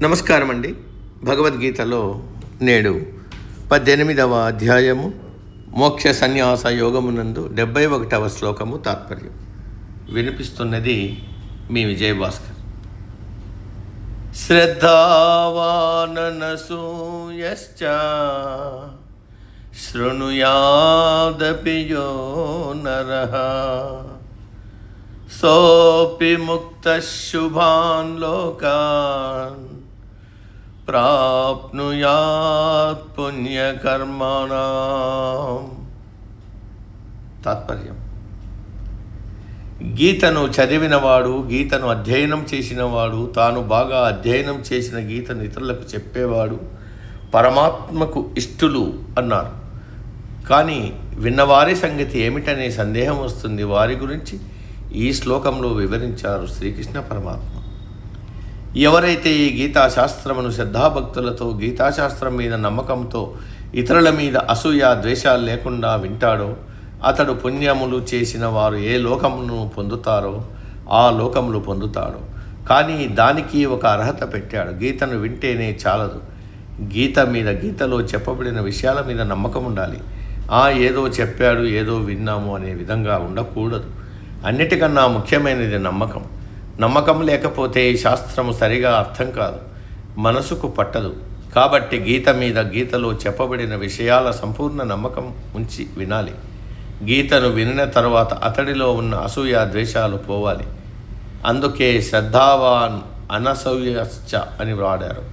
నమస్కారం అండి. భగవద్గీతలో నేడు 18వ అధ్యాయము మోక్ష సన్యాస యోగమునందు 71వ శ్లోకము తాత్పర్యం వినిపిస్తున్నది మీ విజయభాస్కర్. శ్రద్ధావాననసూయశ్చ శృణుయాదపి యో నరః సోపి ముక్తః శుభాన్ లోకాన్ ప్రాప్నుయాత్ పుణ్యకర్మణాం. తాత్పర్యం: గీతను చదివినవాడు, గీతను అధ్యయనం చేసినవాడు, తాను బాగా అధ్యయనం చేసిన గీతను ఇతరులకు చెప్పేవాడు పరమాత్మకు ఇష్టులు అన్నారు. కానీ విన్నవారి సంగతి ఏమిటనే సందేహం వస్తుంది. వారి గురించి ఈ శ్లోకంలో వివరించారు శ్రీకృష్ణ పరమాత్మ. ఎవరైతే ఈ గీతాశాస్త్రమును శ్రద్ధాభక్తులతో, గీతాశాస్త్రం మీద నమ్మకంతో, ఇతరుల మీద అసూయ ద్వేషాలు లేకుండా వింటాడో అతడు పుణ్యములు చేసిన వారు ఏ లోకమును పొందుతారో ఆ లోకములు పొందుతాడు. కానీ దానికి ఒక అర్హత పెట్టాడు. గీతను వింటేనే చాలదు. గీతలో చెప్పబడిన విషయాల మీద నమ్మకం ఉండాలి. ఏదో చెప్పాడు, ఏదో విన్నాము అనే విధంగా ఉండకూడదు. అన్నిటికన్నా ముఖ్యమైనది నమ్మకం. నమ్మకం లేకపోతే ఈ శాస్త్రము సరిగా అర్థం కాదు, మనసుకు పట్టదు. కాబట్టి గీతలో చెప్పబడిన విషయాల సంపూర్ణ నమ్మకం ఉంచి వినాలి. గీతను వినిన తర్వాత అతడిలో ఉన్న అసూయ ద్వేషాలు పోవాలి. అందుకే శ్రద్ధావాన్ అనసూయశ్చ అని వాడారు.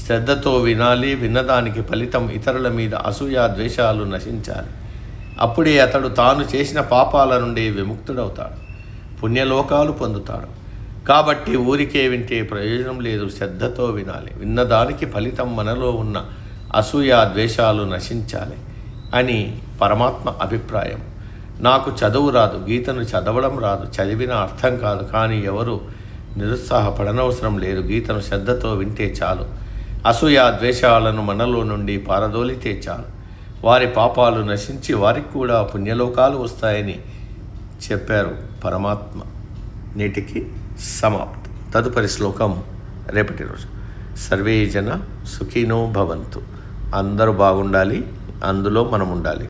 శ్రద్ధతో వినాలి. విన్నదానికి ఫలితం ఇతరుల మీద అసూయ ద్వేషాలు నశించాలి. అప్పుడే అతడు తాను చేసిన పాపాల నుండి విముక్తుడవుతాడు, పుణ్యలోకాలు పొందుతాడు. కాబట్టి ఊరికే వింటే ప్రయోజనం లేదు, శ్రద్ధతో వినాలి. విన్నదానికి ఫలితం మనలో ఉన్న అసూయ ద్వేషాలు నశించాలి అని పరమాత్మ అభిప్రాయం. నాకు చదువు రాదు, గీతను చదవడం రాదు, చదివిన అర్థం కాదు. కానీ ఎవరు నిరుత్సాహపడనవసరం లేదు. గీతను శ్రద్ధతో వింటే చాలు. అసూయ ద్వేషాలను మనలో నుండి పారదోలితే చాలు. వారి పాపాలు నశించి వారికి కూడా పుణ్యలోకాలు వస్తాయని చెప్పారు పరమాత్మ. నేటికి సమాప్తం. తదుపరి శ్లోకం రేపటి రోజు. సర్వే జన సుఖినో భవంతు. అందరూ బాగుండాలి, అందులో మనం ఉండాలి.